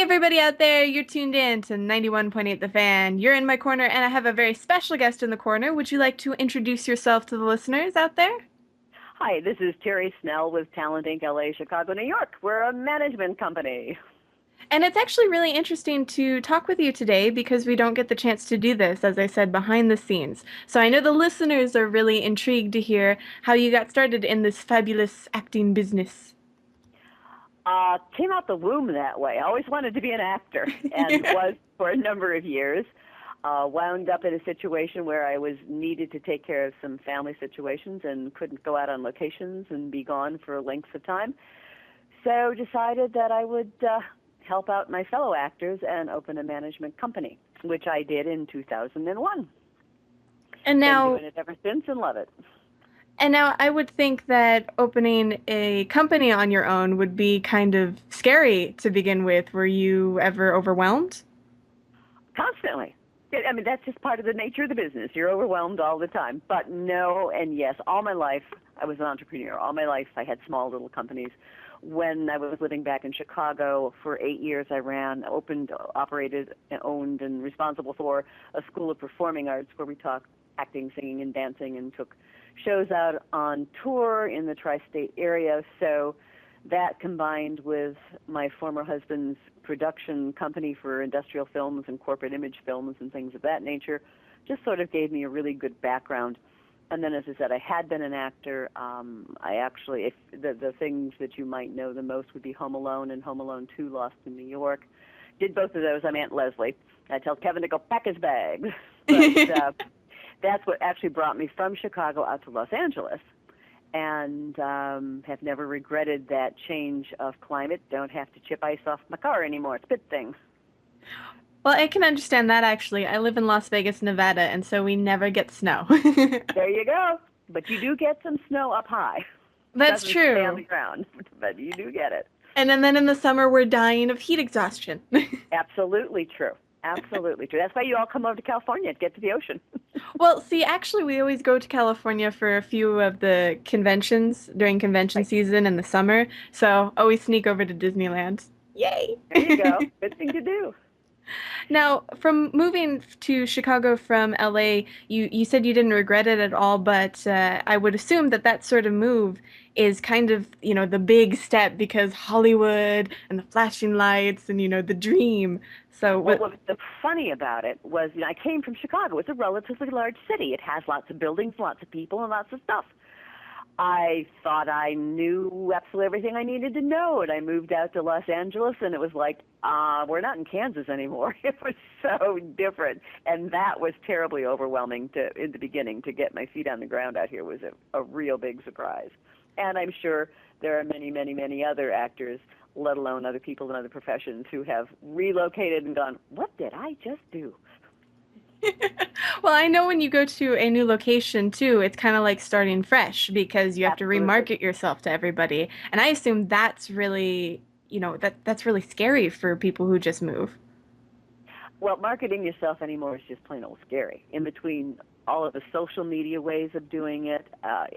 Everybody out there, you're tuned in to 91.8 The Fan. You're in my corner, and I have a very special guest in the corner. Would you like to introduce yourself to the listeners out there? Hi, this is Terrie Snell with Talent Inc. LA, Chicago, New York. We're a management company. And it's actually really interesting to talk with you today because we don't get the chance to do this, as I said, behind the scenes. So I know the listeners are really intrigued to hear how you got started in this fabulous acting business. Came out the womb that way. I always wanted to be an actor and Yeah. was for a number of years. Wound up in a situation where I was needed to take care of some family situations and couldn't go out on locations and be gone for lengths of time. So decided that I would help out my fellow actors and open a management company, which I did in 2001. And Been now doing it ever since and love it. And now I would think that opening a company on your own would be kind of scary to begin with. Were you ever overwhelmed? Constantly. I mean, that's just part of the nature of the business. You're overwhelmed all the time. But no and yes, all my life I was an entrepreneur. All my life I had small little companies. When I was living back in Chicago for 8 years, I ran, opened, operated, owned, and responsible for a school of performing arts where we taught acting, singing, and dancing and took shows out on tour in the tri-state area. So that combined with my former husband's production company for industrial films and corporate image films and things of that nature just sort of gave me a really good background. And then, as I said, I had been an actor. I actually, if the things that you might know the most would be Home Alone and Home Alone 2, Lost in New York. Did both of those. I'm Aunt Leslie. I tell Kevin to go pack his bags. But that's what actually brought me from Chicago out to Los Angeles, and have never regretted that change of climate. Don't have to chip ice off my car anymore. It's a good thing. Well, I can understand that actually. I live in Las Vegas, Nevada, and so we never get snow. There you go. But you do get some snow up high. That's Doesn't stay on the true. ground, but you do get it. And then in the summer, we're dying of heat exhaustion. Absolutely true. Absolutely true. That's why you all come over to California to get to the ocean. Well, see, actually, we always go to California for a few of the conventions during convention Right. season in the summer. So always sneak over to Disneyland. Yay! There you go. Good thing to do. Now, from moving to Chicago from LA, you said you didn't regret it at all, but I would assume that that sort of move is kind of, the big step because Hollywood and the flashing lights and, the dream. So Well, what? what was so funny about it was, I came from Chicago. It's a relatively large city. It has lots of buildings, lots of people, and lots of stuff. I thought I knew absolutely everything I needed to know, and I moved out to Los Angeles, and it was like, we're not in Kansas anymore. It was so different, and that was terribly overwhelming in the beginning. To get my feet on the ground out here was a real big surprise. And I'm sure there are many, many, many other actors, let alone other people in other professions, who have relocated and gone, what did I just do? Well, I know when you go to a new location too, it's kind of like starting fresh because you have to Absolutely. remarket yourself to everybody. And I assume that's really, that's really scary for people who just move. Well, marketing yourself anymore is just plain old scary. In between all of the social media ways of doing it,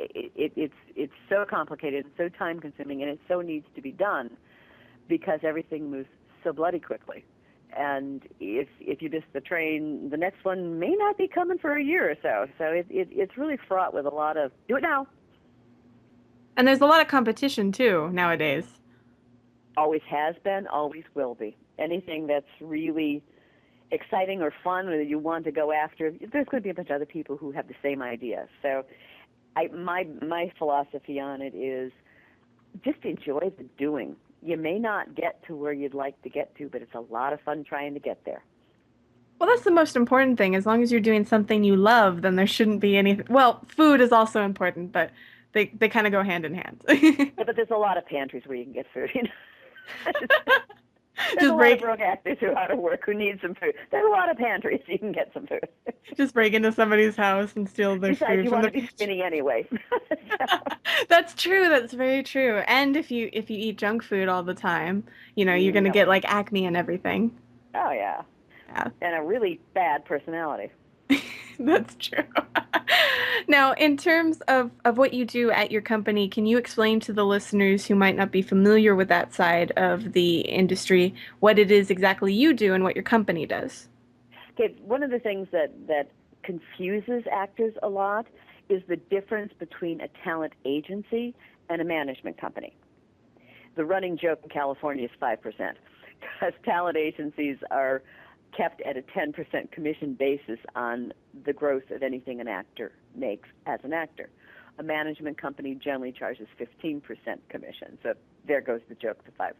it's so complicated and so time consuming, and it so needs to be done because everything moves so bloody quickly. And if you miss the train, the next one may not be coming for a year or so. So it's really fraught with a lot of do it now. And there's a lot of competition too nowadays. Always has been, always will be. Anything that's really exciting or fun or that you want to go after, there's going to be a bunch of other people who have the same idea. So my philosophy on it is just enjoy the doing. You may not get to where you'd like to get to, but it's a lot of fun trying to get there. Well, that's the most important thing. As long as you're doing something you love, then there shouldn't be anything. Well, food is also important, but they kind of go hand in hand. Yeah, but there's a lot of pantries where you can get food. There's a Just lot of break broke actors who are out of work who need some food. There's a lot of pantries you can get some food. just break into somebody's house and steal their Besides, food you from want the to be pantry. skinny anyway. So, That's true. That's very true. And if you eat junk food all the time, you're gonna yep. get like acne and everything. Oh yeah, Yeah. and a really bad personality. That's true. Now, in terms of what you do at your company, can you explain to the listeners who might not be familiar with that side of the industry what it is exactly you do and what your company does? Okay, one of the things that confuses actors a lot is the difference between a talent agency and a management company. The running joke in California is 5%, because talent agencies are kept at a 10% commission basis on the gross of anything an actor makes as an actor. A management company generally charges 15% commission, so there goes the joke to 5%.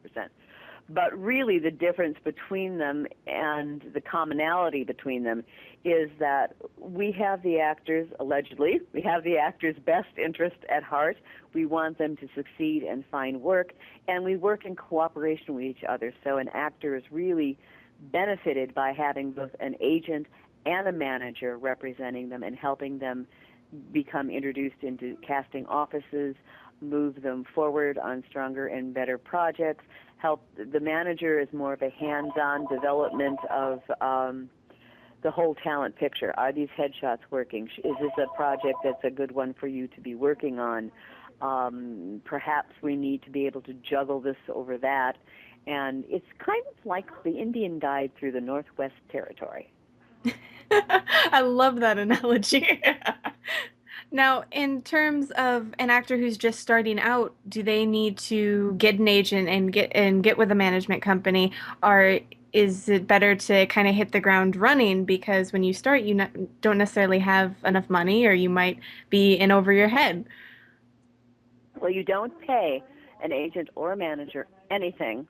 But really, the difference between them and the commonality between them is that we have the actors, allegedly, we have the actors' best interest at heart. We want them to succeed and find work, and we work in cooperation with each other. So an actor is really benefited by having both an agent and a manager representing them and helping them become introduced into casting offices, move them forward on stronger and better projects. Help the manager is more of a hands-on development of the whole talent picture. Are these headshots working? Is this a project that's a good one for you to be working on? Perhaps we need to be able to juggle this over that. And it's kind of like the Indian Guide through the Northwest Territory. I love that analogy. Now, in terms of an actor who's just starting out, do they need to get an agent and get with a management company, or is it better to kind of hit the ground running because when you start, don't necessarily have enough money, or you might be in over your head? Well, you don't pay an agent or a manager anything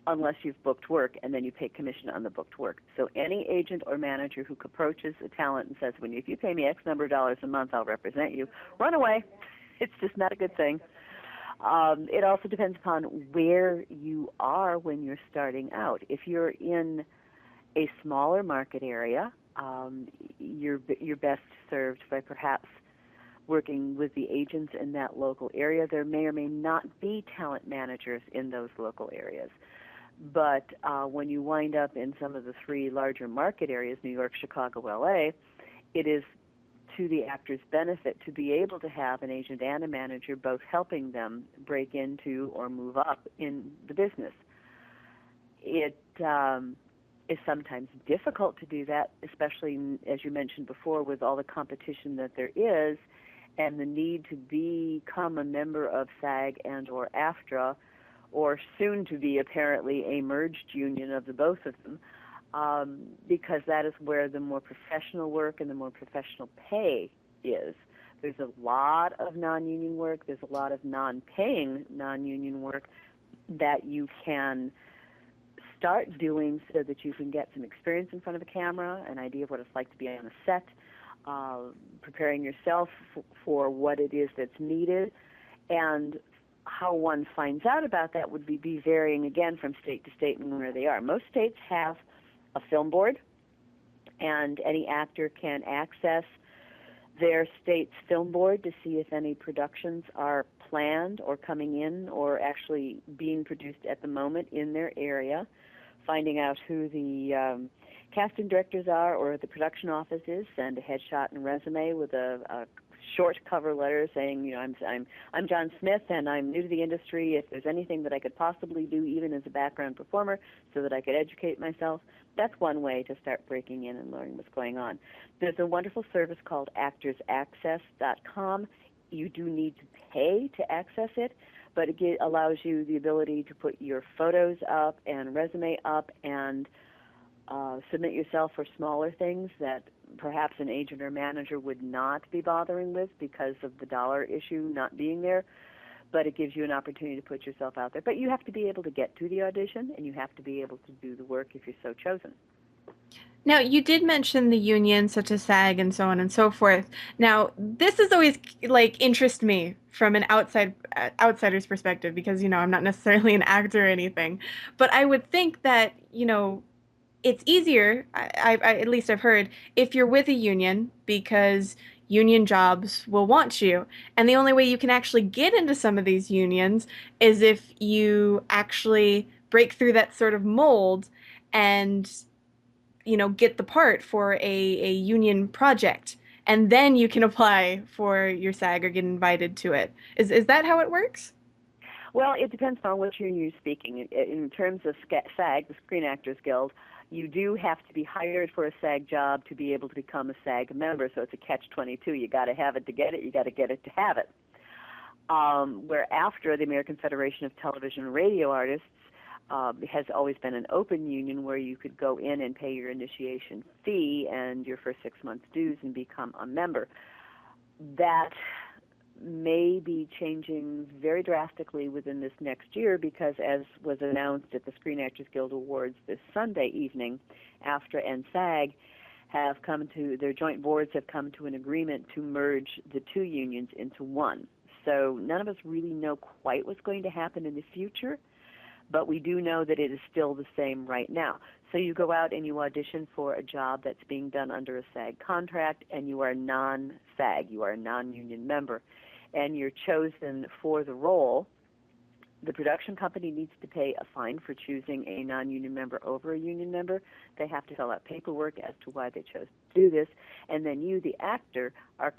unless you've booked work, and then you pay commission on the booked work. So any agent or manager who approaches a talent and says, if you pay me X number of dollars a month, I'll represent you, run away. It's just not a good thing. It also depends upon where you are when you're starting out. If you're in a smaller market area, you're best served by perhaps working with the agents in that local area. There may or may not be talent managers in those local areas. But when you wind up in some of the three larger market areas, New York, Chicago, LA, it is to the actor's benefit to be able to have an agent and a manager both helping them break into or move up in the business. It is sometimes difficult to do that, especially, as you mentioned before, with all the competition that there is and the need to become a member of SAG and or AFTRA, or soon to be apparently a merged union of the both of them, because that is where the more professional work and the more professional pay is. There's a lot of non-union work. There's a lot of non-paying non-union work that you can start doing so that you can get some experience in front of a camera, an idea of what it's like to be on a set, preparing yourself for what it is that's needed, and how one finds out about that would be varying again from state to state and where they are. Most states have a film board, and any actor can access their state's film board to see if any productions are planned or coming in or actually being produced at the moment in their area, finding out who the casting directors are or the production office is, send a headshot and resume with a short cover letter saying, I'm John Smith and I'm new to the industry. If there's anything that I could possibly do, even as a background performer, so that I could educate myself, that's one way to start breaking in and learning what's going on. There's a wonderful service called actorsaccess.com. You do need to pay to access it, but it allows you the ability to put your photos up and resume up and submit yourself for smaller things that perhaps an agent or manager would not be bothering with because of the dollar issue not being there, but it gives you an opportunity to put yourself out there. But you have to be able to get to the audition, and you have to be able to do the work if you're so chosen. Now, you did mention the unions such as SAG and so on and so forth. Now, this is always like interest me from an outsider's perspective because, I'm not necessarily an actor or anything, but I would think that, it's easier, at least I've heard, if you're with a union because union jobs will want you. And the only way you can actually get into some of these unions is if you actually break through that sort of mold and get the part for a union project, and then you can apply for your SAG or get invited to it. Is that how it works? Well, it depends on which union you're speaking. In terms of SAG, the Screen Actors Guild, you do have to be hired for a SAG job to be able to become a SAG member. So it's a catch-22. You got to have it to get it. You got to get it to have it. Where after the American Federation of Television and Radio Artists has always been an open union where you could go in and pay your initiation fee and your first 6 months dues and become a member. That may be changing very drastically within this next year because, as was announced at the Screen Actors Guild Awards this Sunday evening, AFTRA and SAG have come to, their joint boards have come to an agreement to merge the two unions into one. So none of us really know quite what's going to happen in the future, but we do know that it is still the same right now. So you go out and you audition for a job that's being done under a SAG contract, and you are non-SAG, you are a non-union member, and you're chosen for the role. The production company needs to pay a fine for choosing a non-union member over a union member. They have to fill out paperwork as to why they chose to do this. And then you, the actor, are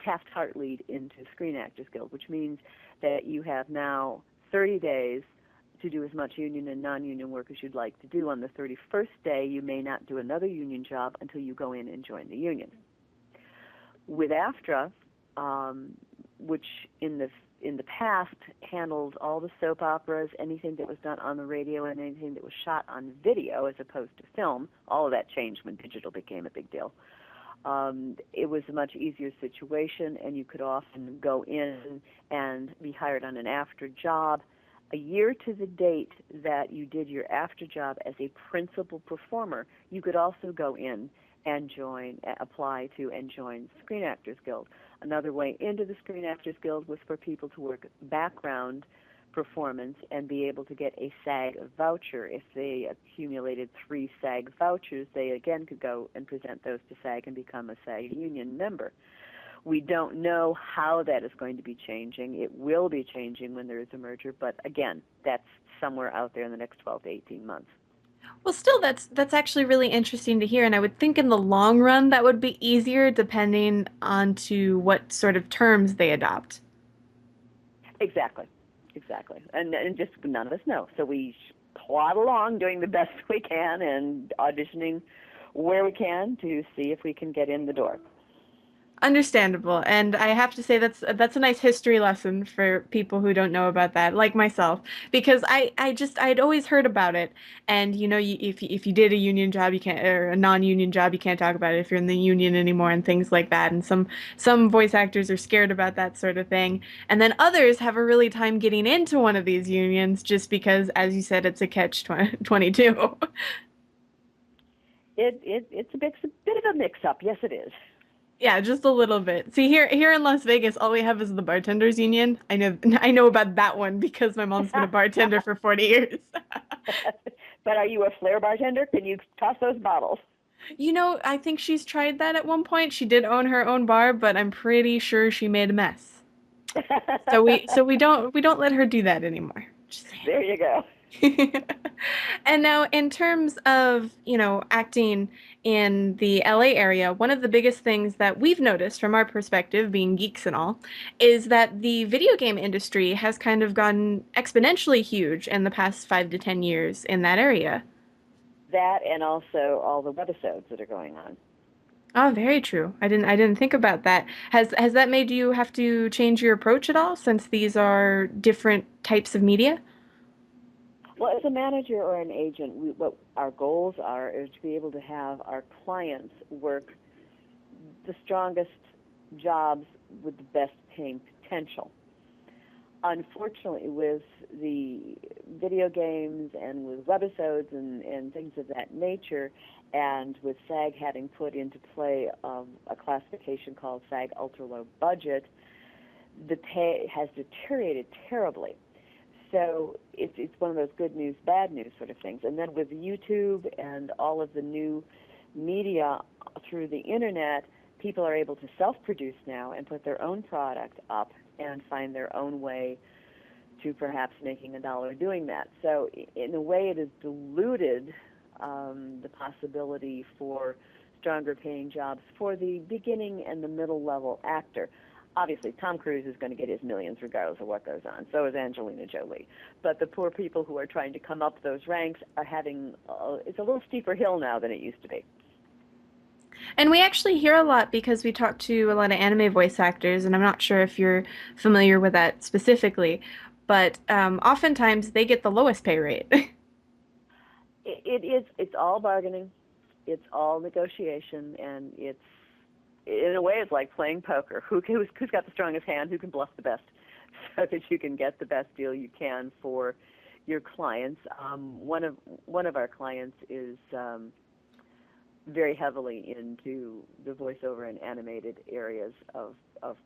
Taft-Hartleyed lead into Screen Actors Guild, which means that you have now 30 days to do as much union and non-union work as you'd like to do. On the 31st day, you may not do another union job until you go in and join the union. With AFTRA, which in the past handled all the soap operas, anything that was done on the radio, and anything that was shot on video as opposed to film. All of that changed when digital became a big deal. It was a much easier situation, and you could often go in and be hired on an after job a year to the date that you did your after job as a principal performer. You could also go in and apply to and join Screen Actors Guild. Another way into the Screen Actors Guild was for people to work background performance and be able to get a SAG voucher. If they accumulated 3 SAG vouchers, they again could go and present those to SAG and become a SAG union member. We don't know how that is going to be changing. It will be changing when there is a merger, but again, that's somewhere out there in the next 12 to 18 months. Well, still, that's actually really interesting to hear, and I would think in the long run that would be easier depending on to what sort of terms they adopt. Exactly, exactly. And just none of us know. So we plod along doing the best we can and auditioning where we can to see if we can get in the door. Understandable, and I have to say that's a nice history lesson for people who don't know about that, like myself, because I'd always heard about it, and if you did a union job, you can't, or a non-union job, you can't talk about it if you're in the union anymore, and things like that, and some voice actors are scared about that sort of thing, and then others have a really time getting into one of these unions just because, as you said, it's a catch 22. It's a bit of a mix-up. Yes, it is. Yeah, just a little bit. See, here in Las Vegas, all we have is the bartenders union. I know about that one because my mom's been a bartender for 40 years. But are you a flair bartender? Can you toss those bottles? I think she's tried that at one point. She did own her own bar, but I'm pretty sure she made a mess. So we don't let her do that anymore. Just There you go. And now, in terms of, acting in the LA area, one of the biggest things that we've noticed from our perspective, being geeks and all, is that the video game industry has kind of gotten exponentially huge in the past 5 to 10 years in that area. That and also all the webisodes that are going on. Oh, very true. I didn't think about that. Has that made you have to change your approach at all since these are different types of media? Well, as a manager or an agent, what our goals are is to be able to have our clients work the strongest jobs with the best paying potential. Unfortunately, with the video games and with webisodes and things of that nature, and with SAG having put into play a classification called SAG Ultra Low Budget, the pay has deteriorated terribly. So it's one of those good news, bad news sort of things. And then with YouTube and all of the new media through the internet, people are able to self-produce now and put their own product up and find their own way to perhaps making a dollar doing that. So in a way, it has diluted the possibility for stronger paying jobs for the beginning and the middle level actor. Obviously, Tom Cruise is going to get his millions regardless of what goes on. So is Angelina Jolie. But the poor people who are trying to come up those ranks are having, it's a little steeper hill now than it used to be. And we actually hear a lot because we talk to a lot of anime voice actors, and I'm not sure if you're familiar with that specifically, but oftentimes they get the lowest pay rate. It's all bargaining, it's all negotiation, and it's, in a way, it's like playing poker. Who's got the strongest hand? Who can bluff the best, so that you can get the best deal you can for your clients. One of our clients is very heavily into the voiceover and animated areas of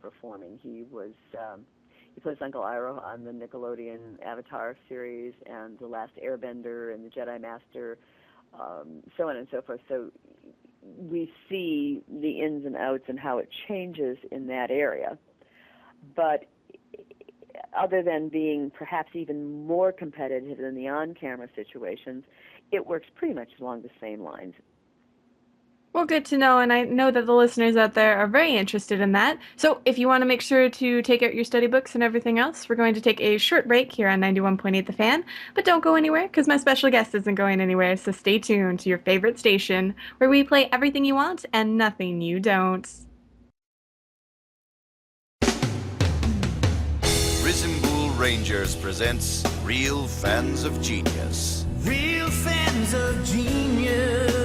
performing. He plays Uncle Iroh on the Nickelodeon Avatar series and The Last Airbender and The Jedi Master, so on and so forth. So we see the ins and outs and how it changes in that area. But other than being perhaps even more competitive than the on-camera situations, it works pretty much along the same lines. Well, good to know, and I know that the listeners out there are very interested in that. So, if you want to make sure to take out your study books and everything else, we're going to take a short break here on 91.8 The Fan. But don't go anywhere because my special guest isn't going anywhere. So, stay tuned to your favorite station where we play everything you want and nothing you don't. Risimbool Rangers presents Real Fans of Genius. Real fans of genius.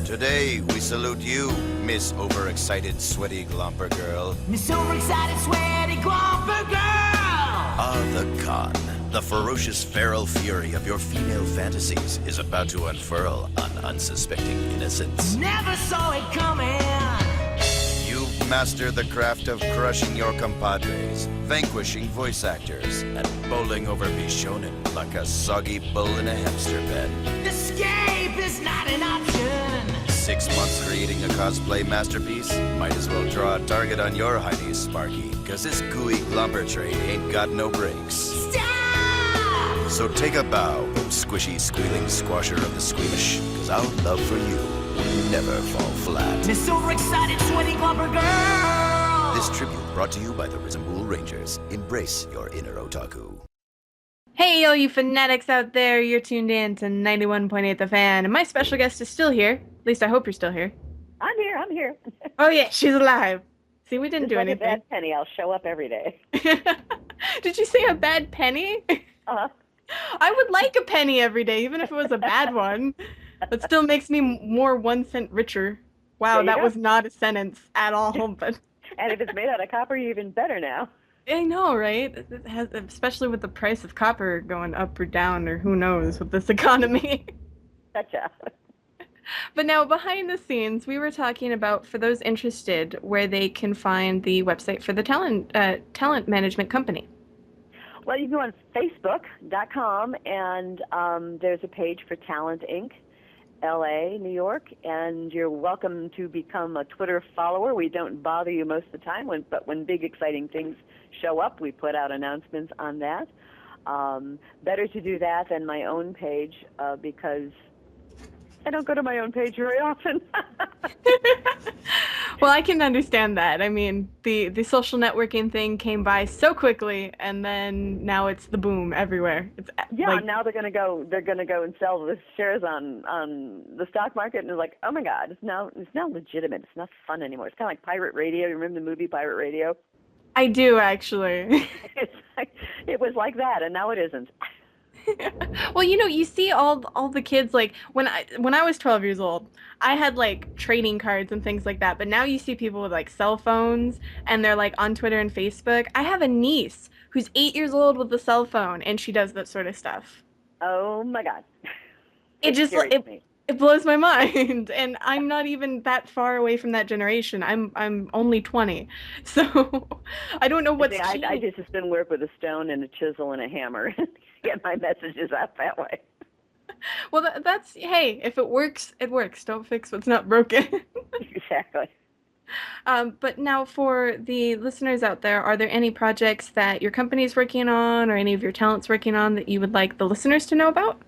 Today, we salute you, Miss Overexcited Sweaty Glomper Girl. Miss Overexcited Sweaty Glomper Girl. The Khan, the ferocious feral fury of your female fantasies, is about to unfurl on unsuspecting innocents. Never saw it coming. You've mastered the craft of crushing your compadres, vanquishing voice actors, and bowling over Bishonen like a soggy bull in a hamster pen. Escape is not an option. 6 months creating a cosplay masterpiece? Might as well draw a target on your hiney, Sparky, cause this gooey glumper train ain't got no brakes. Stop! So take a bow, squishy, squealing squasher of the squeamish, cause our love for you will never fall flat. Miss Overexcited Sweaty Glumper Girl. This tribute brought to you by the Risimbool Rangers. Embrace your inner otaku. Hey, all you fanatics out there, you're tuned in to 91.8 The Fan, and my special guest is still here. At least I hope you're still here. I'm here. Oh, yeah, she's alive. See, we didn't Just do like anything. a bad penny, I'll show up every day. Did you say a bad penny? Uh-huh. I would like a penny every day, even if it was a bad one. That still makes me more 1 cent richer. Wow, There you that go. was not a sentence at all, but And if it's made out of copper, even better now. I know, right? It has, especially with the price of copper going up or down, or who knows with this economy. Gotcha. But now, behind the scenes, we were talking about, for those interested, where they can find the website for the talent management company. Well, you can go on Facebook.com, and there's a page for Talent Inc., LA, New York, and you're welcome to become a Twitter follower. We don't bother you most of the time, but when big, exciting things show up, we put out announcements on that. Better to do that than my own page because I don't go to my own page very often. Well, I can understand that. I mean, the social networking thing came by so quickly, and then now it's the boom everywhere. It's Yeah, like, now they're gonna go and sell the shares on the stock market, and it's like, oh my God, it's now legitimate. It's not fun anymore. It's kind of like pirate radio. You remember the movie Pirate Radio? I do actually. It was like that, and now it isn't. Well, you see all the kids, like when I was 12 years old, I had like trading cards and things like that. But now you see people with like cell phones and they're like on Twitter and Facebook. I have a niece who's 8 years old with a cell phone and she does that sort of stuff. Oh my God. It just scares me. it blows my mind, and I'm not even that far away from that generation. I'm only 20, so I don't know what's See, I changed. just been work with a stone and a chisel and a hammer and get my messages out that way. Well, that's hey, if it works, it works. Don't fix what's not broken. Exactly. But now for the listeners out there, are there any projects that your company's working on or any of your talents working on that you would like the listeners to know about?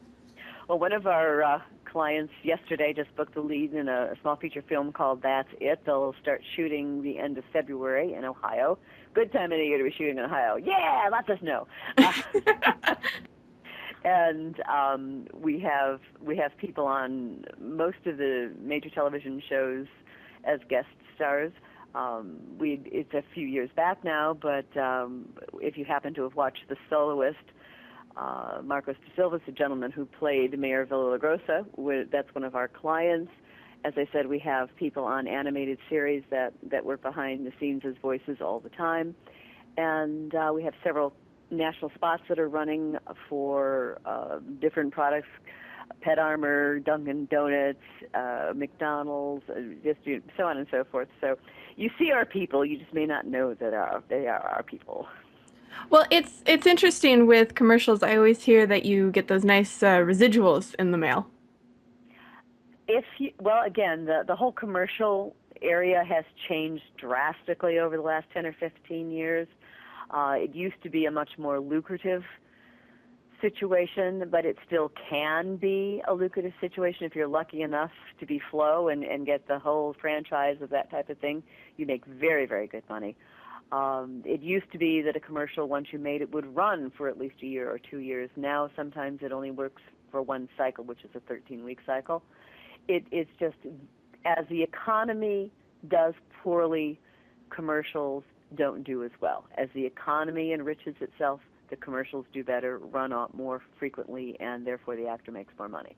Well, one of our clients yesterday just booked the lead in a small feature film called That's It. They'll start shooting the end of February in Ohio. Good time of the year to be shooting in Ohio. Yeah, lots of snow. And we have people on most of the major television shows as guest stars. It's a few years back now, but if you happen to have watched The Soloist, Marcos de Silva's the gentleman who played Mayor Villalagrosa. That's one of our clients. As I said, we have people on animated series that work behind the scenes as voices all the time. And we have several national spots that are running for different products, Pet Armor, Dunkin' Donuts, McDonald's, just so on and so forth. So you see our people, you just may not know that they are our people. Well, it's interesting with commercials. I always hear that you get those nice residuals in the mail. Well, again, the whole commercial area has changed drastically over the last 10 or 15 years. It used to be a much more lucrative situation, but it still can be a lucrative situation if you're lucky enough to be Flo and get the whole franchise of that type of thing. You make very, very good money. It used to be that a commercial, once you made it, would run for at least a year or 2 years. Now sometimes it only works for one cycle, which is a 13-week cycle. It's just, as the economy does poorly, commercials don't do as well. As the economy enriches itself, the commercials do better, run out more frequently, and therefore the actor makes more money.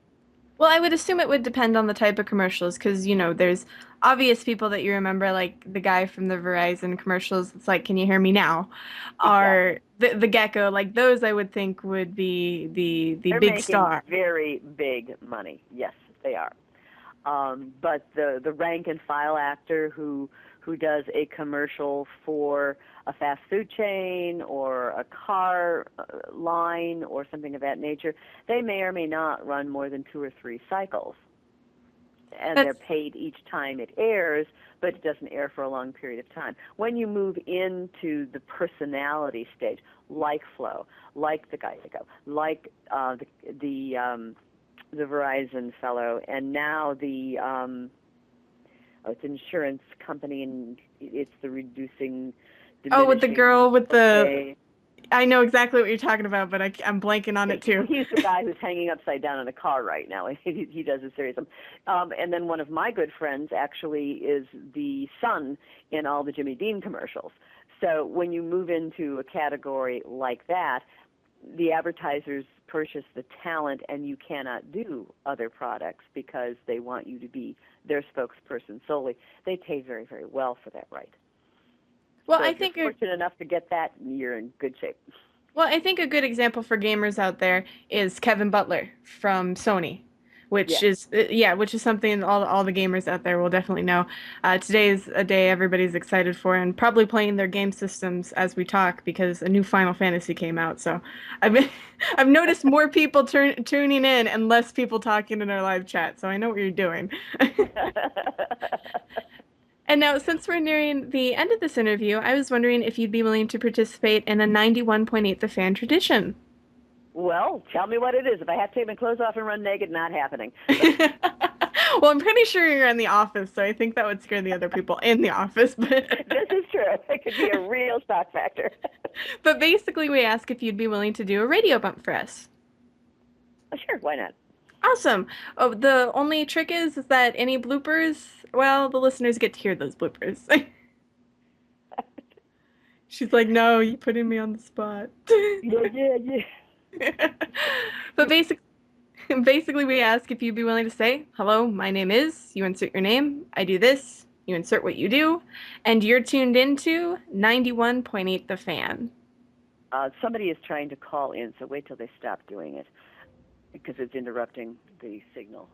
Well, I would assume it would depend on the type of commercials because, there's obvious people that you remember, like the guy from the Verizon commercials. It's like, can you hear me now? Or Exactly. the gecko, like those I would think would be the They're big making star. very big money. Yes, they are. But the rank and file actor who does a commercial for a fast food chain or a car line or something of that nature, they may or may not run more than 2 or 3 cycles. And they're That's paid each time it airs, but it doesn't air for a long period of time. When you move into the personality stage, like Flo, like the Geico, like the Verizon fellow, and now it's an insurance company, and it's the reducing, with the diminishing girl with the. pay. I know exactly what you're talking about, but I'm blanking on it too. He's the guy who's hanging upside down in a car right now. He does a series of them. And then one of my good friends actually is the son in all the Jimmy Dean commercials. So when you move into a category like that, the advertisers purchase the talent, and you cannot do other products because they want you to be their spokesperson solely. They pay very, very well for that right. Well, So I if you're think fortunate enough to get that, you're in good shape. a good example for gamers out there is Kevin Butler from Sony, which Yes. is which is something all the gamers out there will definitely know. Today is a day everybody's excited for and probably playing their game systems as we talk because a new Final Fantasy came out. So I've been, I've noticed more people tuning in and less people talking in our live chat. So I know what you're doing. And now, since we're nearing the end of this interview, I was wondering if you'd be willing to participate in a 91.8 The Fan tradition. Well, tell me what it is. If I have to take my clothes off and run naked, not happening. Well, I'm pretty sure you're in the office, so I think that would scare the other people in the office. But This is true. It could be a real shock factor. but basically, we ask if you'd be willing to do a radio bump for us. Sure, why not? Awesome. Oh, the only trick is that any bloopers, well, the listeners get to hear those bloopers. She's like, no, you're putting me on the spot. Yeah. But basically, we ask if you'd be willing to say, hello, my name is, you insert your name, I do this, you insert what you do, and you're tuned into 91.8 The Fan. Somebody is trying to call in, so wait till they stop doing it because it's interrupting the signal.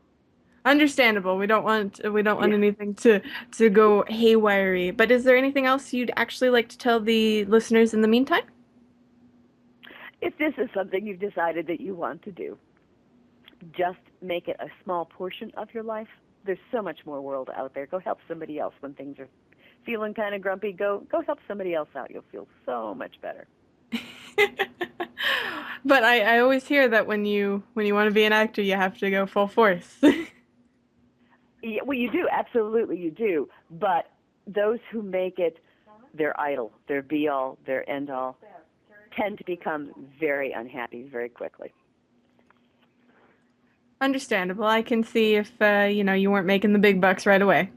Understandable. We don't want anything to go haywire. But is there anything else you'd actually like to tell the listeners in the meantime? If this is something you've decided that you want to do, just make it a small portion of your life. There's so much more world out there. Go help somebody else when things are feeling kind of grumpy. Go help somebody else out. You'll feel so much better. But I always hear that when you want to be an actor, you have to go full force. Yeah, well, you do, absolutely, you do. But those who make it their idol, their be all, their end all, tend to become very unhappy very quickly. Understandable. I can see if you weren't making the big bucks right away.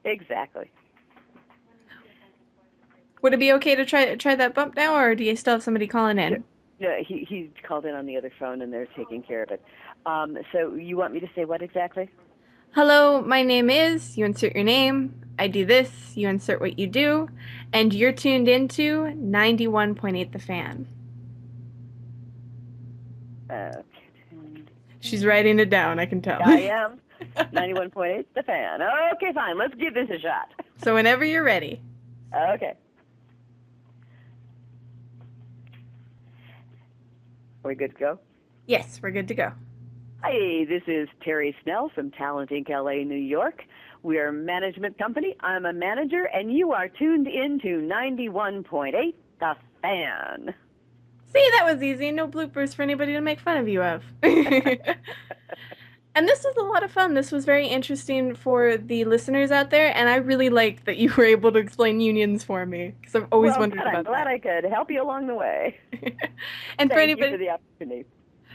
Exactly. Would it be okay to try that bump now, or do you still have somebody calling No, in? no, he called in on the other phone and they're taking care of it. So you want me to say what exactly? Hello, my name is, you insert your name, I do this, you insert what you do, and you're tuned into 91.8 The Fan. Okay. She's writing it down, I can tell. I am 91.8, the fan. Okay, fine. Let's give this a shot. So whenever you're ready. Okay. Are we good to go? Yes, we're good to go. Hi, this is Terrie Snell from Talent Inc. LA, New York. We are a management company. I'm a manager, and you are tuned into 91.8, The Fan. See, that was easy. No bloopers for anybody to make fun of you of. And this was a lot of fun. This was very interesting for the listeners out there, and I really like that you were able to explain unions for me because I've always Well, wondered good. I'm about glad that. I could help you along the way. And for Thank you anybody, for the opportunity.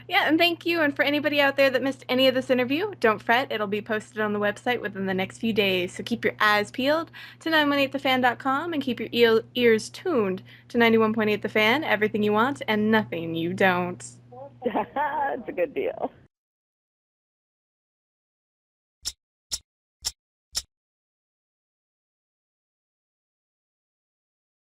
yeah, and thank you. And for anybody out there that missed any of this interview, don't fret. It'll be posted on the website within the next few days. So keep your eyes peeled to 918thefan.com and keep your ears tuned to 91.8 The Fan. Everything you want and nothing you don't. It's a good deal.